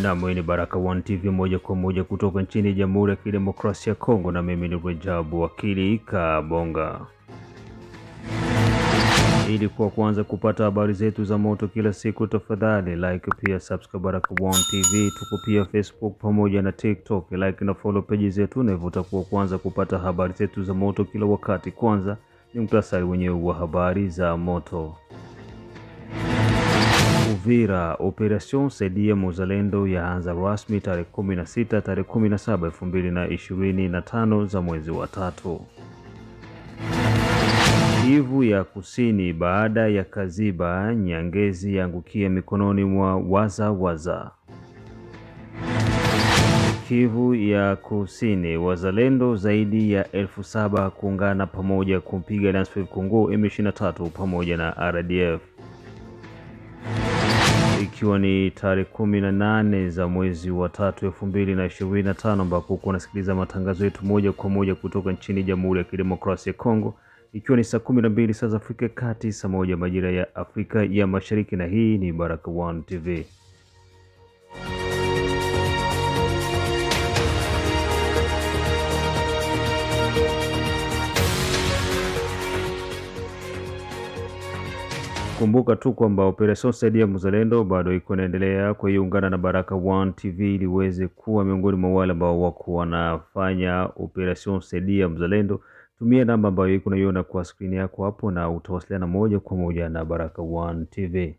Na mwini Baraka One TV moja kwa moja kutoka nchini Jamhuri ya Kidemokrasia ya Kongo, na mimi ni Rajabu Wakili Kabonga. Ili kwa kwanza kupata habari zetu za moto kila siku, tafadhali like pia subscribe Baraka One TV. Tuko pia Facebook pamoja na TikTok. Like na follow page zetu na utakuwa kwanza kupata habari zetu za moto kila wakati. Kwanza ni mtasari wenyewe wa habari za moto. Uvira, Operation Saidia Muzalendo yaanza rasmi tarehe 16 tarehe 17 2025 za mwezi wa 3. Kivu ya Kusini, baada ya Kaziba, Nyangezi yangukia mikononi mwa waza. Kivu ya Kusini, wazalendo zaidi ya 7,000 kuungana pamoja kumpiga Lansford Congo M23 pamoja na RDF. Ikiwa ni tarehe 18 za mwezi wa 3 2025, ambapo kunasikiliza matangazo yetu moja kwa moja kutoka nchini Jamhuri ya Kidemokrasia ya Kongo, ikiwa ni saa 12 saa za Afrika Kati, saa 1 majira ya Afrika ya Mashariki, na hii ni Baraka One TV. Kumbuka tu kwamba Operation Saidia Muzalendo bado iko inaendelea, kwa hiyo ungana na Baraka One TV ili uweze kuwa miongoni mwa wale ambao wako wanafanya Operation Saidia Muzalendo. Tumia namba ambayo iko unaiona kwa screen yako hapo na utawasiliana moja kwa moja na Baraka One TV.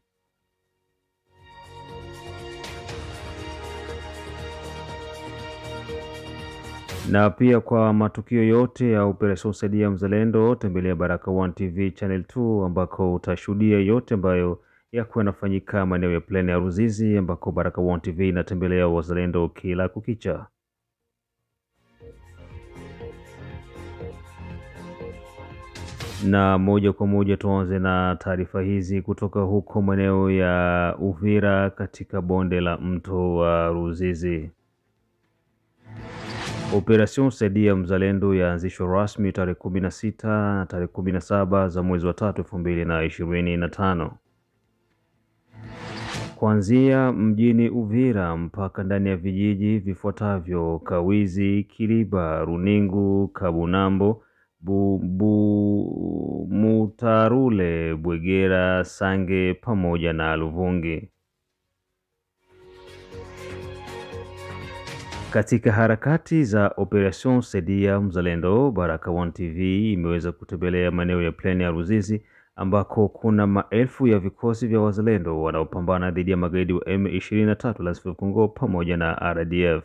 Na pia kwa matukio yote ya Operation Saidia Muzalendo, tembelea Baraka One TV channel 2 ambako utashuhudia yote ambayo yako yanafanyika maeneo ya Plain ya Ruzizi, ambako Baraka One TV inatembelea wazalendo kila kukicha. Na moja kwa moja tuanze na taarifa hizi kutoka huko maeneo ya Uvira katika bonde la mto wa Ruzizi. Operation Saidia Muzalendo yaanzishwa rasmi tarehe 16 na tarehe 17 za mwezi wa 3 2025. Kuanzia mjini Uvira mpaka ndani ya vijiji vifuatavyo: Kawizi, Kiliba, Runingu, Kabunambo, Mutarule, Bwegera, Sange pamoja na Luvungi. Katika harakati za Operation Saidia Muzalendo, Baraka One TV imeweza kutembelea maeneo ya Plain ya Ruzizi ambako kuna maelfu ya vikosi vya wazalendo wanaopambana dhidi ya magaidi wa M23 Lansford Congo pamoja na RDF.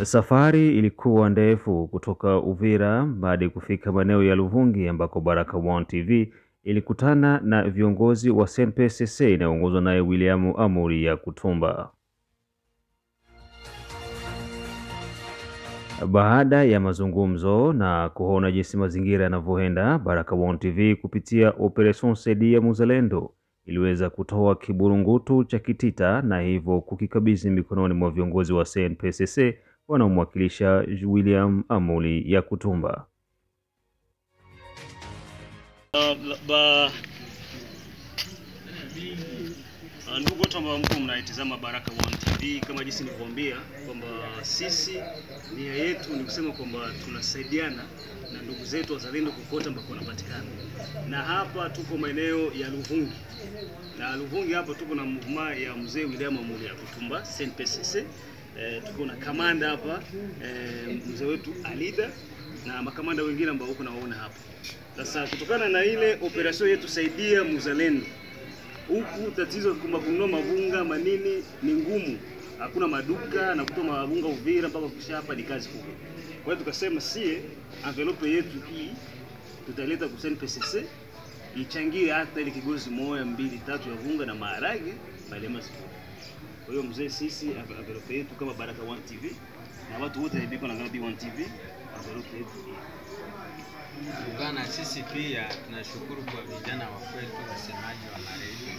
Safari ilikuwa ndefu kutoka Uvira hadi kufika maeneo ya Luvungi, ambako Baraka One TV ilikutana na viongozi wa CNPSC inayoongozwa naye William Amuri ya Kutumba. Baada ya mazungumzo na kuona jinsi mazingira yanavyoenda, Baraka One TV kupitia Operation Saidia Muzalendo iliweza kutoa kiburungutu cha kitita na hivyo kukikabidhi mikononi mwa viongozi wa CNPSC wanaomwakilisha William Amuri ya Kutumba. Ndugu wote ambao mko mnaitazama Baraka One TV, kama jinsi nilivyowaambia kwamba sisi nia yetu ni kusema kwamba tunasaidiana na ndugu zetu wazalendo kokote ambako wanapatikana. Na hapa tuko maeneo ya Luvungi. Na Luvungi hapa tuko na movement ya mzee William Amuri ya Kutumba CNPSC. Tuko na kamanda hapa mzee wetu Alida na makamanda wengine ambao uko nawaona hapa. Sasa kutokana na ile operation yetu Saidia Muzalendo, huku tatizo kwamba kununua mavunga manini ni ngumu, hakuna maduka na kutoa mavunga Uvira mpaka kisha hapa ni kazi kubwa. Kwa hiyo tukasema sie envelope yetu hii tutaleta kwa CNPSC ichangie hata ile kigozi moja 2 3 ya vunga na maharage bali masiku. Kwa hiyo mzee, sisi envelope yetu kama Baraka One TV na watu wote biko na Baraka One TV envelope yetu Bwana, sisi pia tunashukuru kwa vijana wa kwetu wasemaji wa maredio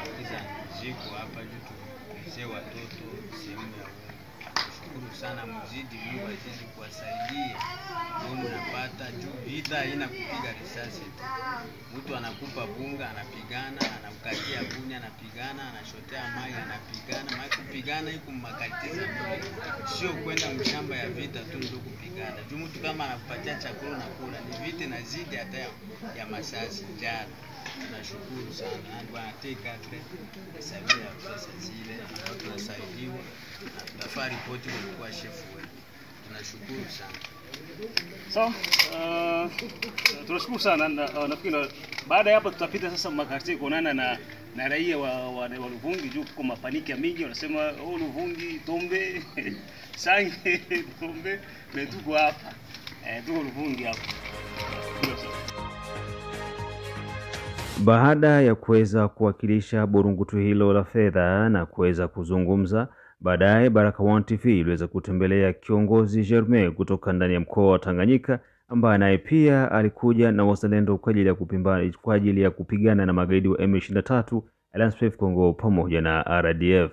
wakiza jiko hapa juu tuzie watoto sehemu ya tunashukuru sana, mzidi Mungu azidi kuwasaidia. Ndio mnapata juu vita haina kupiga risasi tu. Mtu anakupa bunga anapigana, anamkatia kuni anapigana, anashotea maji anapigana. Maji kupigana iko makatiza mbele. Sio kwenda mshamba ya vita tu ndio kupigana. Juu mtu kama anakupatia chakula na kula ni vita inazidi hata ya masasi njaa. Tunashukuru sana. Ndio anateka sabia pesa zile na tunasaidiwa. Tunafaa ripoti kwa chef wetu. Tunashukuru sana. So, tunashukuru sana. Nafikiri baada ya hapo tutapita sasa makarti kuonana na raia wa Luvungi juu kwa mapaniki ya mingi wanasema Luvungi tombe sange tombe na tuko hapa. Tuko Luvungi hapa. Baada ya kuweza kuwakilisha burungutu hilo la fedha na kuweza kuzungumza, baadaye Baraka1 TV iliweza kutembelea kiongozi Germain kutoka ndani ya mkoa wa Tanganyika, ambaye naye pia alikuja na wazalendo kwa ajili ya kupigana na magaidi wa M23, Alliance Congo pamoja na RDF.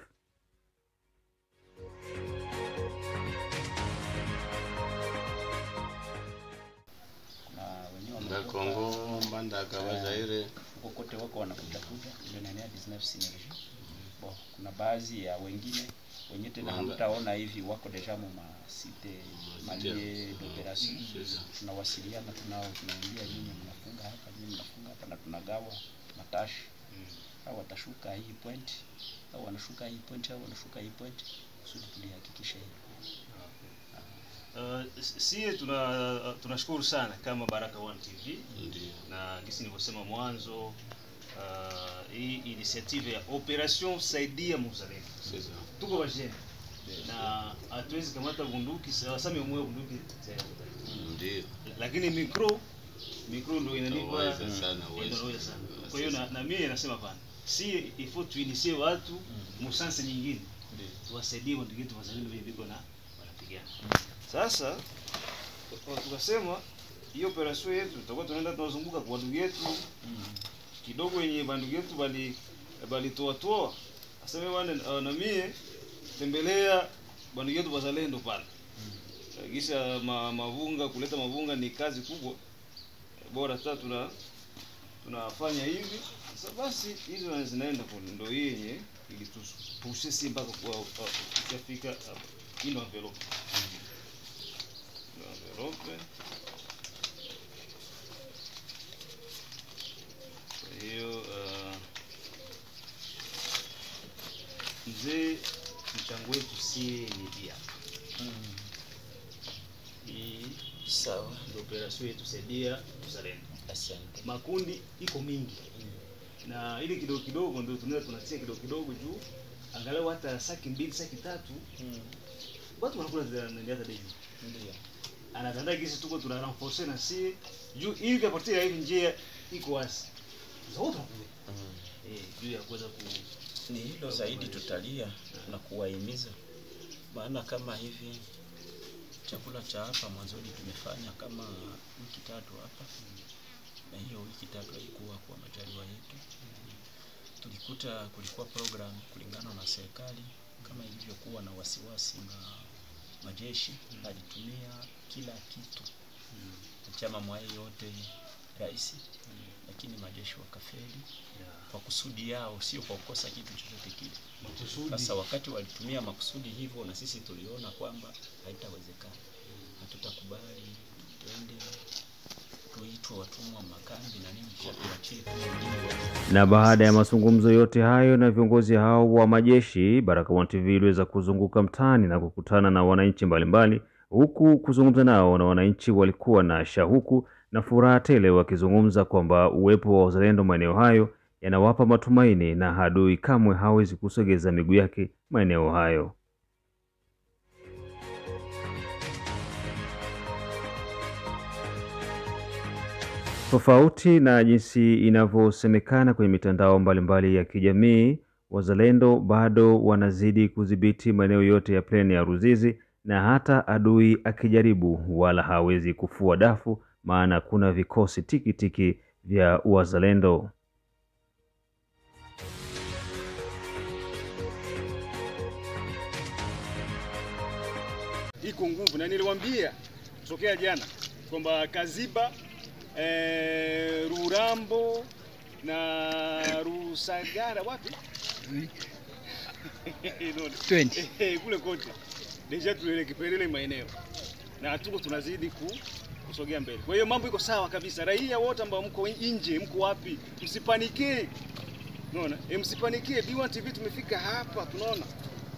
Na Kongo mbanda kwa Zaire kokote wako wanakutafuta ndio nani ya business synergy. Kuna baadhi ya wengine wenye tena hamtaona hivi wako deja mu masite malie d'operation. Tunawasiliana tunaambia nyinyi mnafunga hapa na tunagawa matashi. Au watashuka hii point au wanashuka hii point kusudi tulihakikisha hiyo. Sie tunashukuru sana kama Baraka1 TV. Na gisi nilivyosema mwanzo, hii initiative ya Operation Saidia Muzalendo. Tuko wajeni. Na hatuwezi kamata bunduki sasa mwe bunduki ndio. Lakini mikro ndio inanipa sana. Kwa hiyo na mimi nasema bana, si ifo tuinisie watu musanse nyingine. Tuwasaidie ndugu yetu wazalendo biko na wanapigana. Sasa tukasema hiyo operation yetu tutakuwa tunaenda tunazunguka kwa ndugu yetu kidogo yenye bandugu yetu bali toa aseme bwana na mie tembelea bandugu yetu wazalendo pale. Kisha mavunga kuleta mavunga ni kazi kubwa. Bora sasa tunafanya hivi. Sasa basi hizo zinaenda kwa ndio yenye ilitupushisi mpaka kwa kufika ino envelope. Hiyo mzee mchango wetu si media. Sawa, ndio operation yetu Saidia Muzalendo. Asante. Makundi iko mingi. Na ile kidogo ndio tunatia kidogo juu angalau hata saki 2 saki 3 watu wanakula ndiaza daily. Ndio. Anatanda gisi tuko tuna renforcer na si juu ili kapotea hivi njia iko wazi. Zote juu ya kuweza ni hilo zaidi tutalia na kuwahimiza. Maana kama hivi chakula cha hapa mwanzoni tumefanya kama wiki 3 hapa. Na hiyo wiki 3 ilikuwa kwa majaliwa yetu. Tulikuta kulikuwa program kulingana na serikali kama ilivyokuwa na wasiwasi na majeshi alitumia kila kitu. Chama mwai yote rais lakini majeshi wakafeli kwa kusudi yao, sio kwa kukosa kitu chochote kile. Sasa wakati walitumia makusudi hivyo na sisi tuliona kwamba haitawezekana. Hatutakubali tuende tuitwe watumwa makambi na nini kwa kuachia wengine. Na baada ya mazungumzo yote hayo na viongozi hao wa majeshi, Baraka1 TV iliweza kuzunguka mtaani na kukutana na wananchi mbalimbali, huku kuzungumza nao na wananchi walikuwa na shauku na furaha tele, wakizungumza kwamba uwepo wa wazalendo maeneo hayo yanawapa matumaini na adui kamwe hawezi kusogeza miguu yake maeneo hayo. Tofauti na jinsi inavyosemekana kwenye mitandao mbalimbali ya kijamii, wazalendo bado wanazidi kudhibiti maeneo yote ya pleni ya Ruzizi, na hata adui akijaribu wala hawezi kufua dafu, maana kuna vikosi tiki vya wazalendo. iko nguvu, na niliwaambia tokea jana kwamba Kaziba, Rurambo na Rusagara wapi? 20 kule kote deja tuelekea maeneo na tuko tunazidi kusogea mbele. Kwa hiyo mambo iko sawa kabisa. Raia wote ambao mko nje, mko wapi, msipanike. Unaona? Msipanike. B1 TV tumefika hapa, tunaona.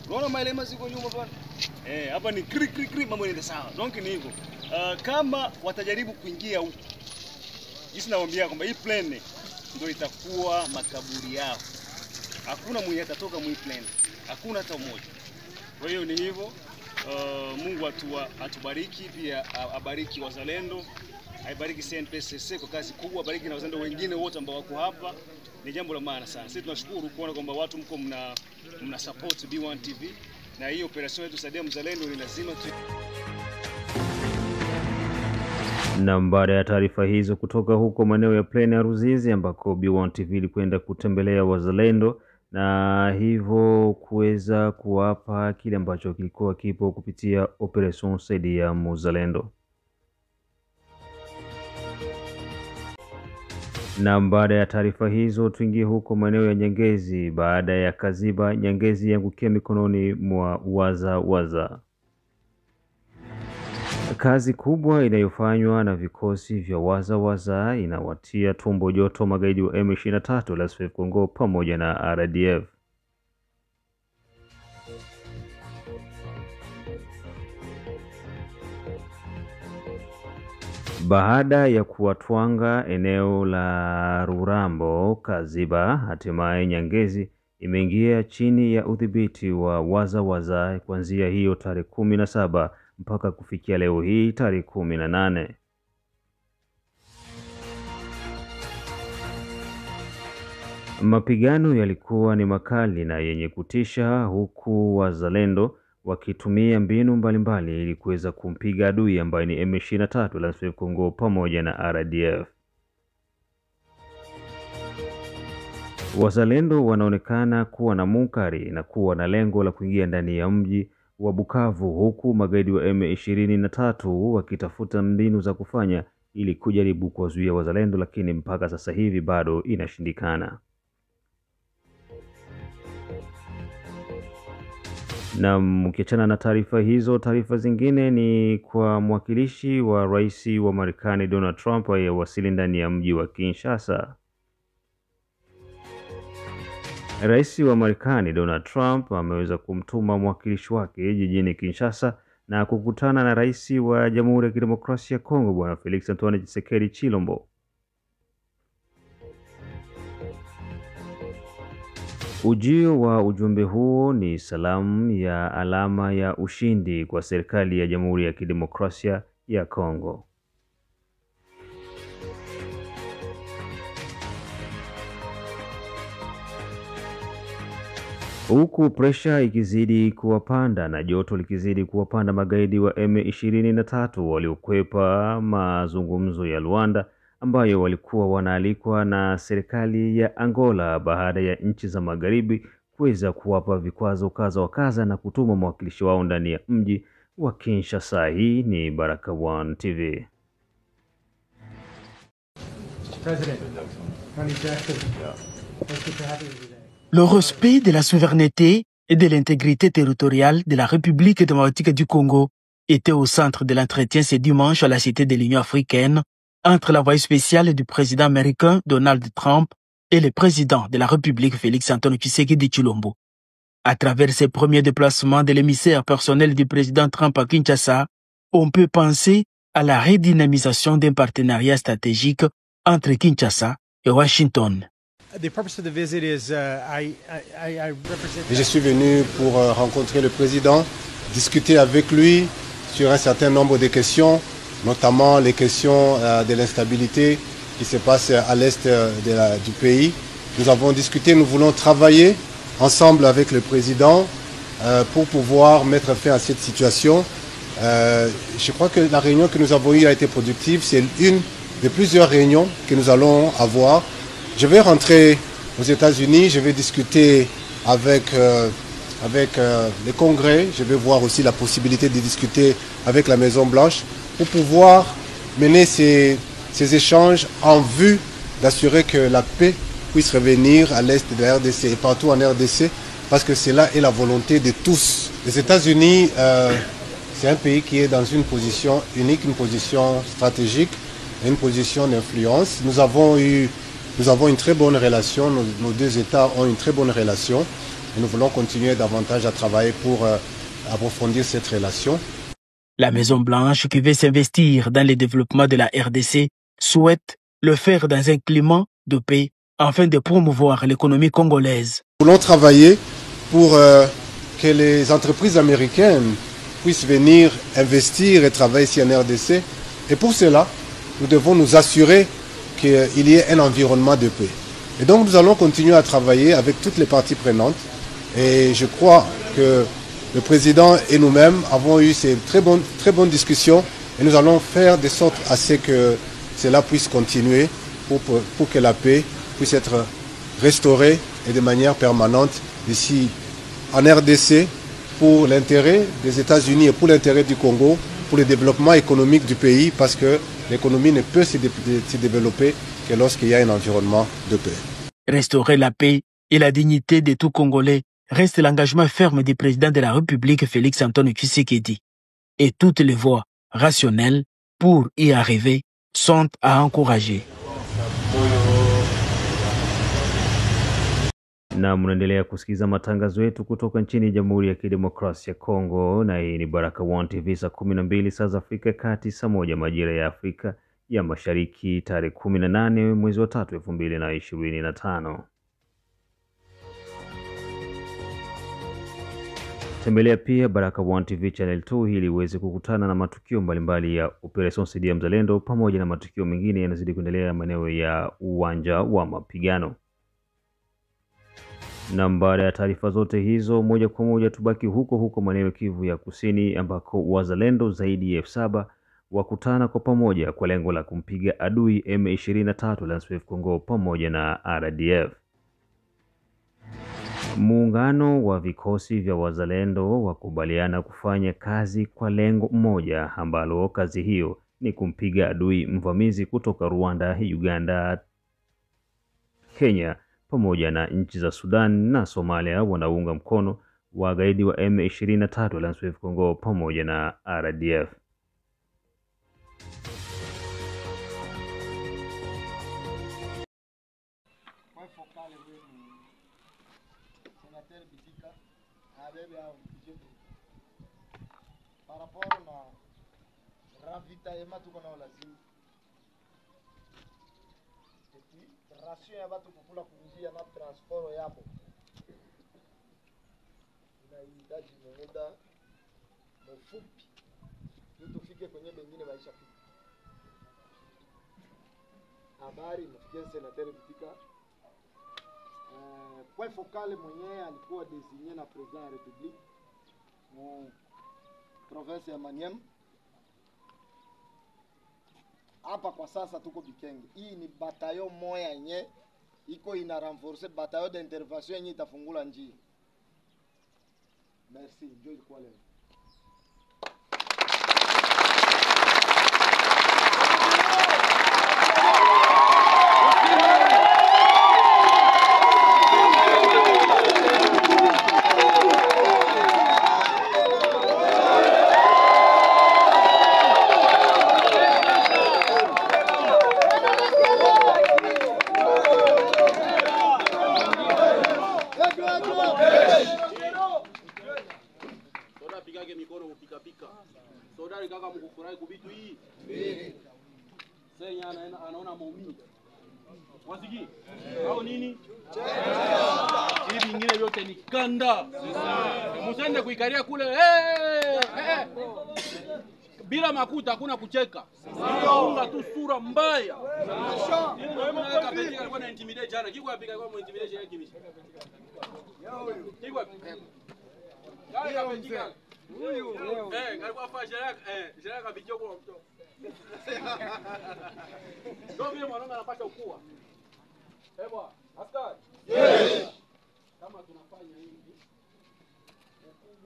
Unaona maelema ziko nyuma bwana. Hapa ni kri mambo yanaenda sawa. Donc ni hivyo. Kama watajaribu kuingia huko, jinsi nawaambia kwamba hii plane ndio itakuwa makaburi yao. Hakuna mwenye atatoka mwi plane. Hakuna hata mmoja. Kwa hiyo ni hivyo. Mungu atubariki, pia abariki wazalendo, aibariki CNPSC kwa kazi kubwa, abariki na wazalendo wengine wote ambao wako hapa. Ni jambo la maana sana. Sisi tunashukuru kuona kwamba watu mko mna support B1 TV, na hii operation yetu Saidia Mzalendo ni lazima Na baada ya taarifa hizo kutoka huko maeneo ya Plaine ya Ruzizi ambako B1 TV ilikwenda kutembelea wazalendo na hivyo kuweza kuwapa kile ambacho kilikuwa kipo kupitia Operation Saidia Mzalendo. Na baada ya taarifa hizo tuingie huko maeneo ya Nyangezi. Baada ya Kaziba, Nyangezi yangukia mikononi mwa waza. Kazi kubwa inayofanywa na vikosi vya waza inawatia tumbo joto magaidi wa M23 la SFF Congo pamoja na RDF. Baada ya kuwatwanga eneo la Rurambo, Kaziba, hatimaye Nyangezi imeingia chini ya udhibiti wa waza kuanzia hiyo tarehe 17 mpaka kufikia leo hii tarehe 18. Mapigano yalikuwa ni makali na yenye kutisha, huku wazalendo wakitumia mbinu mbalimbali ili kuweza kumpiga adui ambaye ni M23 la SFF Congo pamoja na RDF. Wazalendo wanaonekana kuwa na munkari na kuwa na lengo la kuingia ndani ya mji wa Bukavu, huku magaidi wa M23 wakitafuta mbinu za kufanya ili kujaribu kuwazuia wazalendo, lakini mpaka sasa hivi bado inashindikana. Na mkiachana na taarifa hizo, taarifa zingine ni kwa mwakilishi wa rais wa Marekani Donald Trump aliyewasili ndani ya mji wa Kinshasa. Rais wa Marekani Donald Trump ameweza kumtuma mwakilishi wake jijini Kinshasa na kukutana na rais wa Jamhuri ya Kidemokrasia ya Kongo Bwana Felix Antoine Tshisekedi Chilombo. Ujio wa ujumbe huo ni salamu ya alama ya ushindi kwa serikali ya Jamhuri ya Kidemokrasia ya Kongo. Huku presha ikizidi kuwapanda na joto likizidi kuwapanda magaidi wa M23 waliokwepa mazungumzo ya Luanda ambayo walikuwa wanaalikwa na serikali ya Angola baada ya nchi za magharibi kuweza kuwapa vikwazo kaza wa kaza na kutuma mwakilishi wao ndani ya mji wa Kinshasa. Hii ni Baraka1 TV. Le respect de la souveraineté et de l'intégrité territoriale de la République démocratique du Congo était au centre de l'entretien ce dimanche à la Cité de l'Union africaine entre l'envoyé spécial du président américain Donald Trump et le président de la République Félix Antoine Tshisekedi Tshilombo. À travers ces premiers déplacements de l'émissaire personnel du président Trump à Kinshasa, on peut penser à la redynamisation d'un partenariat stratégique entre Kinshasa et Washington. Je suis venu pour rencontrer le président, discuter avec lui sur un certain nombre de questions, notamment les questions de l'instabilité qui se passe à l'est du pays. Nous avons discuté, nous voulons travailler ensemble avec le président pour pouvoir mettre fin à cette situation. Je crois que la réunion que nous avons eue a été productive. C'est une de plusieurs réunions que nous allons avoir. Je vais rentrer aux États-Unis, je vais discuter avec avec les congrès. Je vais voir aussi la possibilité de discuter avec la Maison Blanche pour pouvoir mener ces échanges en vue d'assurer que la paix puisse revenir à l'est de la RDC et partout en RDC, parce que cela est la volonté de tous. Les États-Unis, c'est un pays qui est dans une position unique, une position stratégique, une position d'influence. Nous avons une très bonne relation, nos deux États ont une très bonne relation et nous voulons continuer davantage à travailler pour approfondir cette relation. La Maison-Blanche, qui veut s'investir dans le développement de la RDC, souhaite le faire dans un climat de paix afin de promouvoir l'économie congolaise. Nous voulons travailler pour que les entreprises américaines puissent venir investir et travailler ici en RDC. Et pour cela, nous devons nous assurer qu'il y ait un environnement de paix. Et donc nous allons continuer à travailler avec toutes les parties prenantes. Et je crois que le président et nous-mêmes avons eu ces très bonnes discussions. Et nous allons faire de sorte à ce que cela puisse continuer pour que la paix puisse être restaurée et de manière permanente ici en RDC pour l'intérêt des États-Unis et pour l'intérêt du Congo, pour le développement économique du pays, parce que l'économie ne peut se développer que lorsqu'il y a un environnement de paix. Restaurer la paix et la dignité de tout Congolais reste l'engagement ferme du président de la République Félix Antoine Tshisekedi. Et toutes les voies rationnelles pour y arriver sont à encourager. Na mnaendelea kusikiza matangazo yetu kutoka nchini Jamhuri ya Kidemokrasia ya Kongo, na hii ni Baraka One TV, saa 12 saa za Afrika Kati, saa 1 majira ya Afrika ya Mashariki, tarehe 18 mwezi wa 3 2025. Tembelea pia Baraka One TV channel 2 ili uweze kukutana na matukio mbalimbali ya Operation Saidia Mzalendo pamoja na matukio mengine yanazidi kuendelea maeneo ya uwanja wa mapigano. Na baada ya taarifa zote hizo, moja kwa moja tubaki huko maeneo Kivu ya Kusini, ambako wazalendo zaidi ya 7 wakutana kwa pamoja kwa lengo la kumpiga adui M23 la SWF Congo pamoja na RDF. Muungano wa vikosi vya wazalendo wakubaliana kufanya kazi kwa lengo moja, ambalo kazi hiyo ni kumpiga adui mvamizi kutoka Rwanda, Uganda, Kenya pamoja na nchi za Sudan na Somalia wanaunga mkono wagaidi wa M23 la SWF Congo pamoja na RDF. Ration ya watu kukula kuingia na transport yapo inahitaji muda mfupi ili tufike kwenye bengine maisha pia. Habari mfikie senateri Bitika. Point focal mwenyewe alikuwa designé na president wa Republique mu province ya Maniema. Hapa kwa sasa tuko Bikenge. Hii ni bataillon moya yenye iko ina renforcer bataillon d'intervention yenye itafungula njia. Merci, ndio ilikuwa leo. Anaona maumivu. Wasiki? Au nini? Hivi vingine yote ni kanda. Msende kuikaria kule. Bila makuta hakuna kucheka. Unga tu sura mbaya. Ndio kapetika alikuwa na intimidate jana. Kiko yapika kwa intimidate yake kibishi. Kiko Gari kapetika. Huyu. Alikuwa afanya jana kabicho kwa mtu. Ndio vile mwanangu anapata ukua. Bwana, askari. Yes. Kama tunafanya hivi,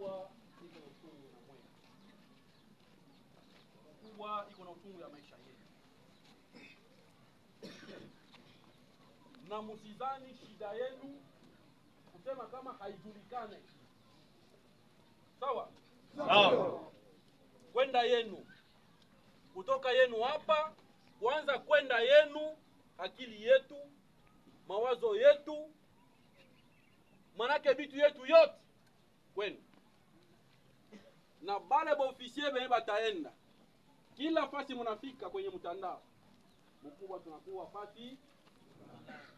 mkubwa iko na uchungu na mwenye. Mkubwa iko na uchungu ya maisha yetu. Na msizani shida yenu kusema kama haijulikane. Sawa? Sawa. Kwenda yenu. Kutoka yenu hapa, kuanza kwenda yenu, akili yetu, mawazo yetu, manake vitu yetu yote kwenu. Na bale ba ofisier benye bataenda. Kila fasi mnafika kwenye mtandao. Mkubwa tunakuwa fasi,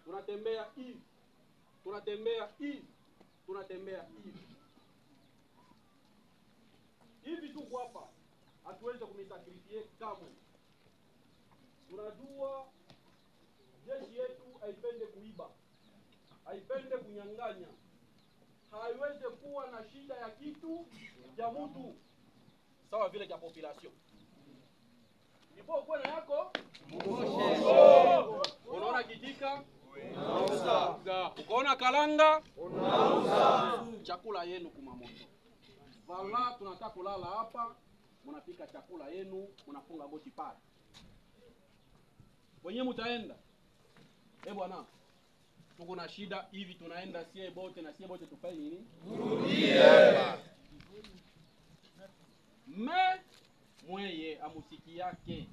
tunatembea hivi. Tunatembea hivi. Tunatembea hivi. Hivi tu hapa hatuweze kumisakrifie kamwe. Tunajua jeshi yetu haipende kuiba, haipende kunyang'anya, haiweze kuwa na shida ya kitu ya mtu sawa vile ya population. Ipo kuwa na yako unaona kijika unauza, ukaona kalanga unauza, chakula yenu kumamoto. Wala tunataka kulala hapa, mnapika chakula yenu, mnafunga boti pale. Wenye mtaenda. Bwana, tuko na shida hivi, tunaenda sie bote na sie bote tufanye nini? Yeah. Mweye amusiki yake.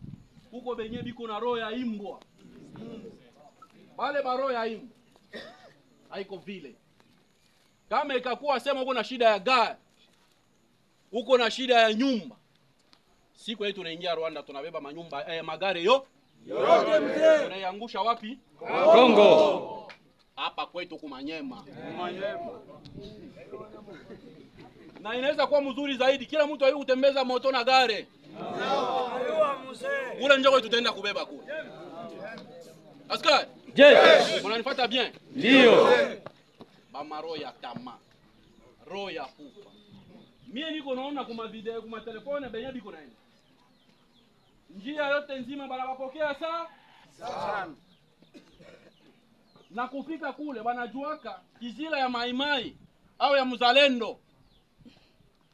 Huko benye biko na roho ya imbwa. Bale baro ya imbwa. Haiko vile. Kama ikakuwa sema uko na shida ya gari, uko na shida ya nyumba, siku yetu tunaingia Rwanda tunabeba manyumba magari yote mzee. Unaiangusha wapi? Kongo. Hapa kwetu kumanyema. Na inaweza kuwa mzuri zaidi kila mtu ayu kutembeza moto na gari. Ule njoo tutaenda kubeba kule. Askari? Yes. Unanifuata bien? Ndio. Mama roho ya tamaa. Roho ya pupa. Mie niko naona kuma video kuma telefone benye biko naenda. Njia yote nzima banapokea sana. Na kufika kule wanajuaka kizila ya maimai au ya mzalendo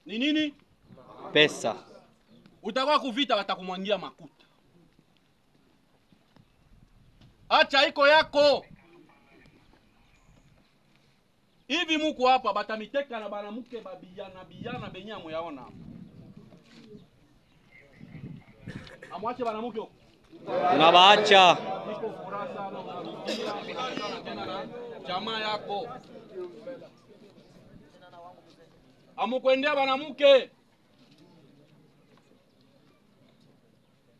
ni nini? Pesa. Utakuwa kuvita watakumwangia makuta. Acha iko yako. Hivi muko hapa batamiteka na banamuke babiyana benyamo yaona. Amwache banamuke huko. Unabaacha. Niko furaha sana na jamaa yako. Amukwendea banamuke.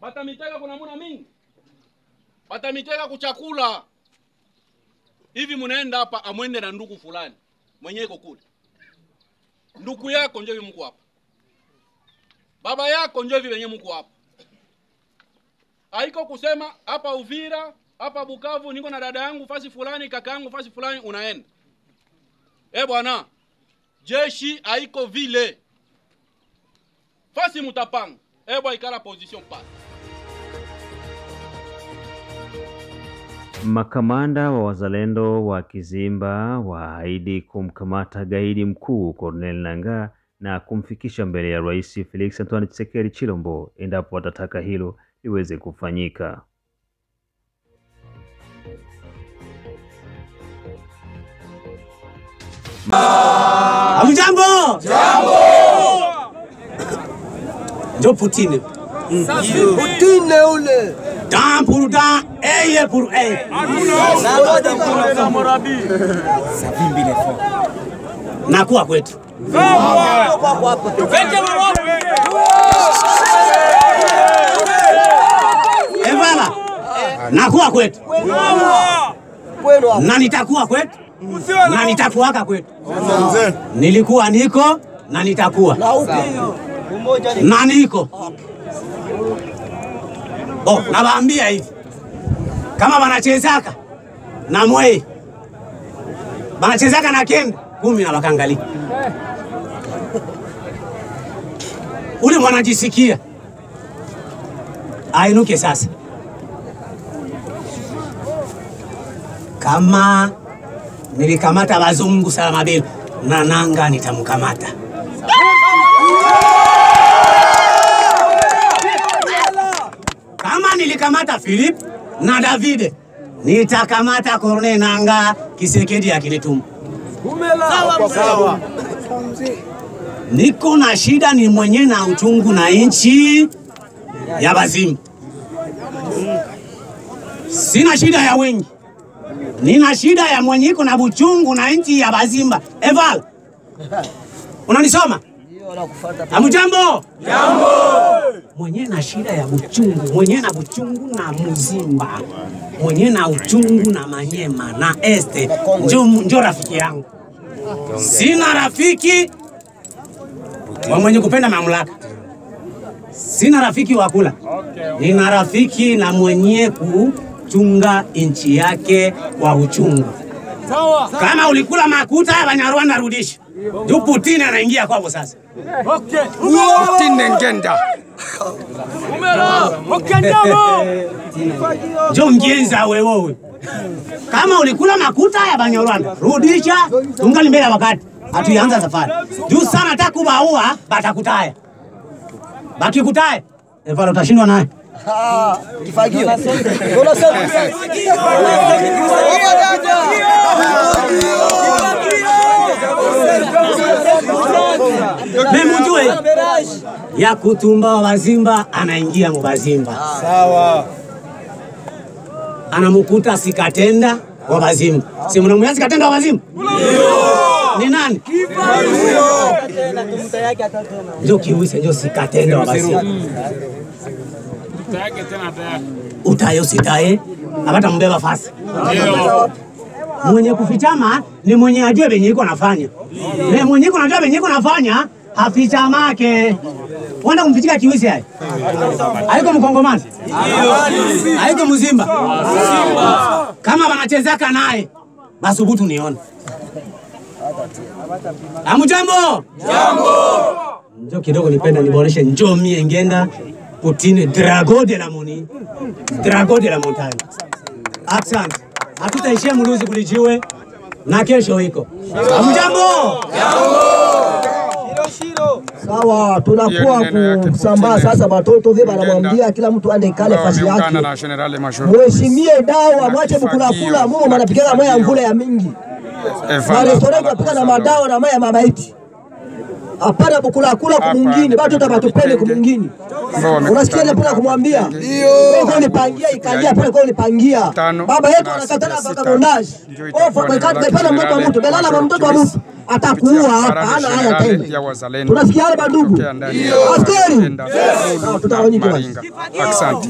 Batamiteka kuna muna mingi. Batamiteka kuchakula. Hivi munaenda hapa amwende na ndugu fulani. Mwenye iko kule. Ndugu yako ndio mko hapa. Baba yako ndio wenye mko hapa. Haiko kusema hapa Uvira, hapa Bukavu niko na dada yangu fasi fulani, kaka yangu fasi fulani unaenda. Bwana, jeshi haiko vile. Fasi mutapanga. Bwana ikala position pa. Makamanda wa wazalendo wa Kizimba waahidi kumkamata gaidi mkuu Corneille Nangaa na kumfikisha mbele ya Rais Felix Antoine Tshisekedi Chilombo endapo watataka hilo liweze kufanyika. Jambo! Jambo! Jo Poutine. Poutine ule. Dan pour dan, eye pour eye. Savimbi le fond. Nakuwa kwetu. Evala. Nakuwa kwetu. Na nitakuwa kwetu. Na nitakuwaka kwetu. Nilikuwa niko na nitakuwa. Na niko. Nawaambia hivi. Kama wanachezaka na Mwei. Wanachezaka na Kenda, 10 na wakangalia. Ule mwanajisikia ainuke sasa. Kama nilikamata wazungu Salamabila na Nangaa nitamkamata. nilikamata Philip na David, nitakamata Corneille Nangaa Kisekedi akinituma. Sawa. Niko na shida ni mwenye na uchungu na inchi ya Bazimba. Sina shida ya wengi. Nina shida ya mwenye iko na buchungu na inchi ya Bazimba. Eval. Unanisoma? Hamujambo? Jambo. Mwenye na shida ya buchungu, mwenye na buchungu na Muzimba, mwenye na uchungu na Manyema na Este, njo rafiki yangu. Sina rafiki wa mwenye kupenda mamlaka. Sina rafiki wa kula. Nina rafiki na mwenye kuchunga inchi yake kwa uchungu. Kama ulikula makuta ya Banyarwanda rudisha. Ndio Putin anaingia kwako sasa. Okay. Putin ngenda. Ndio ngenza wewe. Kama ulikula makuta ya Banyarwanda rudisha, tungali mbele wakati. Hatuanza safari. Juu sana takubaua batakutaya. Bakikutaya, Evalo utashindwa naye. Kifagio. Memujue ya kutumba wa Bazimba anaingia mu Bazimba. Sawa. Anamukuta Sikatenda wa Bazimba. Si mnamuya Sikatenda wa Bazimba? Ni nani? Ndio Kiwise ndio Sikatenda wa Bazimba. Utayo sitaye abata mbeba fasi. Mwenye kufichama ni mwenye ajue benye iko nafanya. Na mwenye iko najua benye iko nafanya hafichamake. Wanda kumfichika Kiwise hai. Haiko Mkongomani. Haiko Muzimba. Kama wanachezaka naye basubutu nione. Hamujambo? Jambo. Njoo kidogo nipenda niboreshe njoo mie ngenda Putin Drago de la Moni. Drago de la Montagne. Asante. Hatutaishia Muluzi kulijiwe na kesho iko. Hamujambo? Jambo. Sawa, tunakuwa kusambaa sasa watoto vile wanamwambia kila mtu ande kale fasi yake. Mheshimie dawa, mwache bukula mumo mnapigana moya mvula ya mingi. Na restaurant tunapika na madawa na moya mabaiti. Hapana bukula kumwingine, watu tabatupende kumwingine. Unasikia ile pula kumwambia? Ndio. Wewe unipangia ikalia pale kwa unipangia. Baba yetu anakatana mpaka bondaji. Ofa kwa kati pale mtoto wa mtu, belala na mtoto wa mtu. Atakuua hapa, hana haya tena. Tunasikia hapa bandugu. Askari. Tutaonyesha basi. Asante.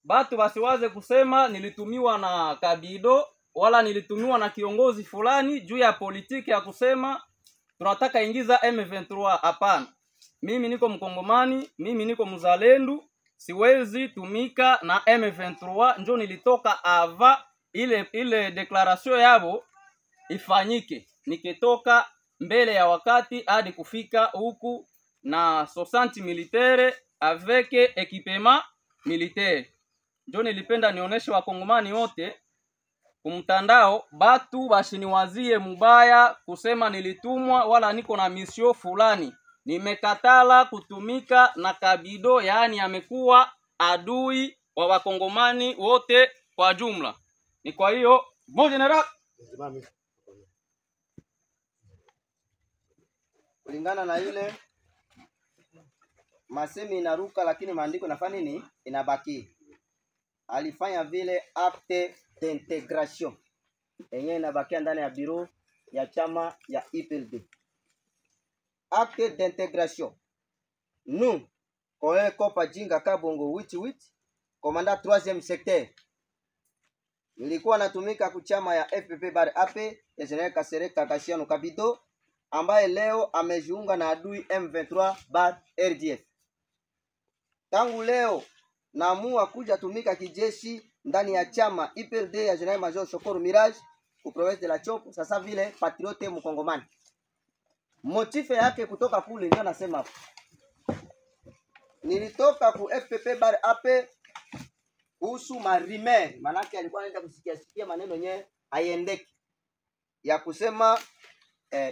Batu basiwaze kusema nilitumiwa na Kabido wala nilitumiwa na kiongozi fulani juu ya politiki ya kusema tunataka ingiza M23. Hapana. Mimi niko Mkongomani, mimi niko mzalendo, siwezi tumika na M23. Njo nilitoka ava ile declaration yabo ifanyike. Nikitoka mbele ya wakati hadi kufika huku na 60 militaire avec equipement militaire. Njo nilipenda nionyeshe wakongomani wote kumtandao batu bashiniwazie mubaya kusema nilitumwa wala niko na misio fulani. Nimekatala kutumika na Kabido, yani amekuwa adui wa wakongomani wote kwa jumla. Ni kwa hiyo bon general kulingana na ile masemi inaruka lakini maandiko nafanya nini inabaki. Alifanya vile acte d'integration yenyewe inabakia ndani ya biro ya chama ya IPLD. Acte d'intégration. Nous, Colonel Kopa Jinga Kabongo Wichiwich, commandant 3e secteur. Nilikuwa natumika kuchama ya FPP bar AP ya General Kasereka Kashiano Kabido ambaye leo amejiunga na adui M23 bar RDF. Tangu leo naamua kuja tumika kijeshi ndani ya chama IPLD ya General Major Shokoro Mirage ku province de la Chopo, sasa vile patriote mkongomani. Motife yake kutoka kule ndio nasema hapo. Nilitoka ku FPP bar AP kuhusu marime, manake alikuwa anaenda kusikia maneno yenyewe aiendeki ya kusema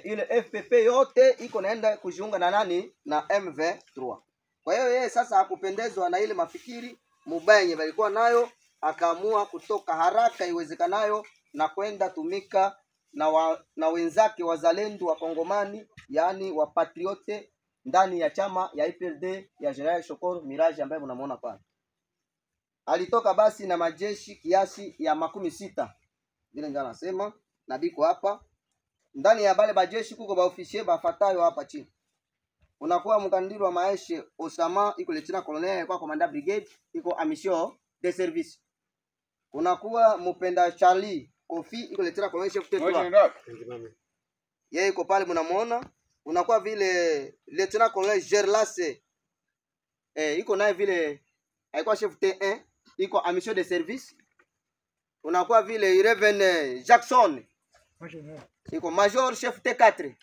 ile FPP yote iko naenda kujiunga na nani na M23. Kwa hiyo yeye sasa hakupendezwa na ile mafikiri mubaya yenye walikuwa nayo, akaamua kutoka haraka iwezekanayo na kwenda tumika na wenzake wazalendo wa Kongomani, yani wa patriote ndani ya chama ya IPLD ya General Shokoro Mirage ambaye mnamuona pale. Alitoka basi na majeshi kiasi ya 60 vile ndio anasema na biko hapa ndani ya bale bajeshi kuko ba officier bafatayo hapa chini. Unakuwa mkandiri wa maeshe Osama iko lieutenant colonel kwa commander brigade iko amisho de service. Unakuwa mpenda Charlie Kofi iko lieutenant colonel chef d'état. Yeye iko pale mnamuona. Unakuwa vile lieutenant colonel Gerlase iko naye vile alikuwa chef T1 iko amisho de service. Unakuwa vile Irene Jackson iko major chef T4.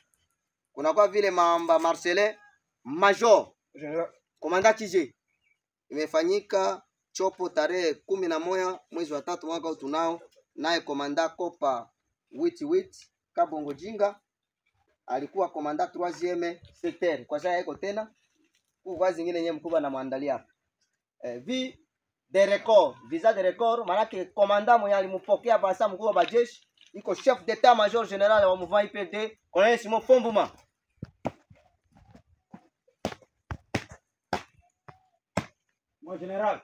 Kunakuwa vile Mamba Marcelin major komanda Kije. Imefanyika chopo tarehe 11 mwezi wa 3 mwaka tunao, naye komanda Kopa Witi Kabongo Jinga alikuwa komanda 3e secteur. Kwa sasa yako tena kwa zingine yenyewe mkubwa na muandalia hapa. Visa de record manake komanda mwenye alimpokea basa mkubwa wa jeshi iko chef d'état major général wa mouvement IPLD Colonel Simon Fombuma. Mon général.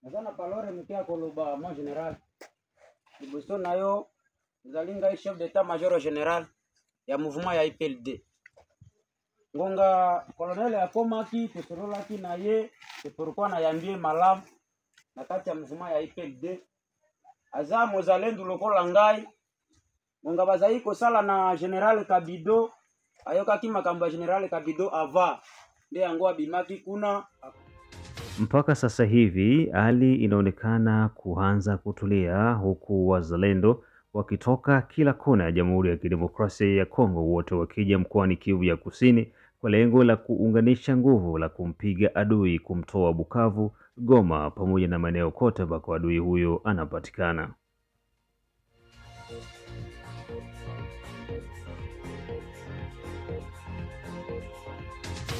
Nazana palore mkia koloba mon général. Ibuso nayo zalinga chef d'état major général ya mouvement ya IPLD. Ngonga colonel akomaki tesorolaki na ye teporukwa na yambie malamu na kati ya mouvement ya IPLD. Aza mozalendo lokola ngai ngonga bazai ko sala na General Kabido ayoka kimakambo ya General Kabido ava ndiye yango abimaki kuna. Mpaka sasa hivi hali inaonekana kuanza kutulia, huku wazalendo wakitoka kila kona ya Jamhuri ya Kidemokrasia ya Kongo, wote wakija mkoani Kivu ya Kusini kwa lengo la kuunganisha nguvu la kumpiga adui, kumtoa Bukavu, Goma pamoja na maeneo kote ambako adui huyo anapatikana.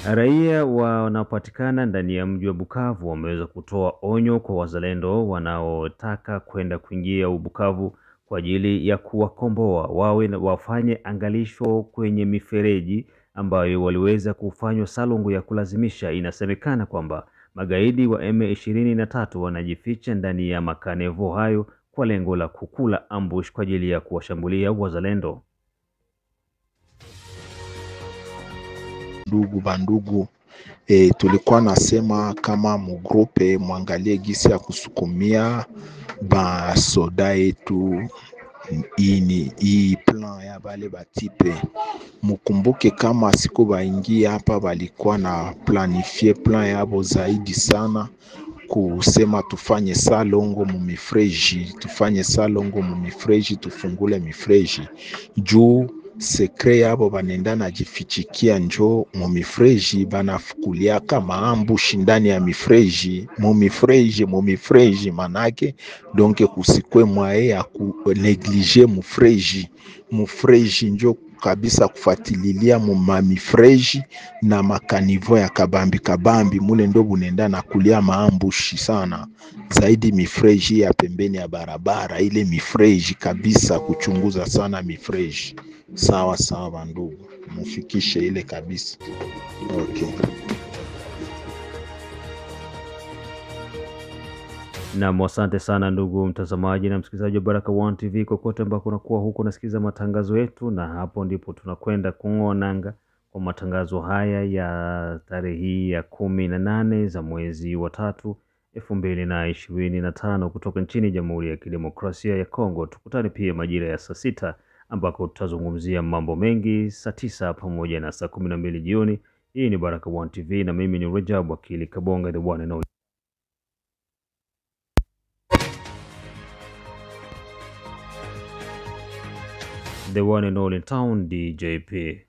Raia wanaopatikana ndani ya mji wa Bukavu wameweza kutoa onyo kwa wazalendo wanaotaka kwenda kuingia Bukavu kwa ajili ya kuwakomboa, wafanye angalisho kwenye mifereji ambayo waliweza kufanywa salongo ya kulazimisha. Inasemekana kwamba magaidi wa M23 wanajificha ndani ya makanevo hayo kwa lengo la kukula ambush kwa ajili ya kuwashambulia wazalendo. Bandugu, tulikuwa nasema kama mugrupe mwangalie gisi ya kusukumia ba soda yetu hii plan ya bale batipe. Mukumbuke kama siku baingia hapa balikuwa na planifie plan yabo zaidi sana kusema tufanye salongo mumifreji, tufungule mifreji juu sekre yabo banenda na jifichikia njo mumifreji, banafukulia kama ambushi ndani ya mumifreji manake donc kusikwe mwae ya kuneglige mufreji njo kabisa kufatililia mumifreji na makanivo ya kabambi mule ndo bunenda na kulia maambushi sana zaidi mifreji ya pembeni ya barabara, ile mifreji kabisa kuchunguza sana mifreji. Sawa bandugu, mufikishe ile kabisa. Okay. Na asante sana ndugu mtazamaji na msikilizaji wa Baraka1 TV kokote ambako unakuwa huko nasikiza matangazo yetu, na hapo ndipo tunakwenda kung'onanga kwa matangazo haya ya tarehe ya 18 za mwezi wa 3 2025 kutoka nchini Jamhuri ya Kidemokrasia ya Kongo. Tukutane pia majira ya saa 6 ambako tutazungumzia mambo mengi, saa 9 pamoja na saa 12 jioni. Hii ni Baraka1 TV na mimi ni Rajab Wakili Kabonga, the one and only. The one and only town DJP.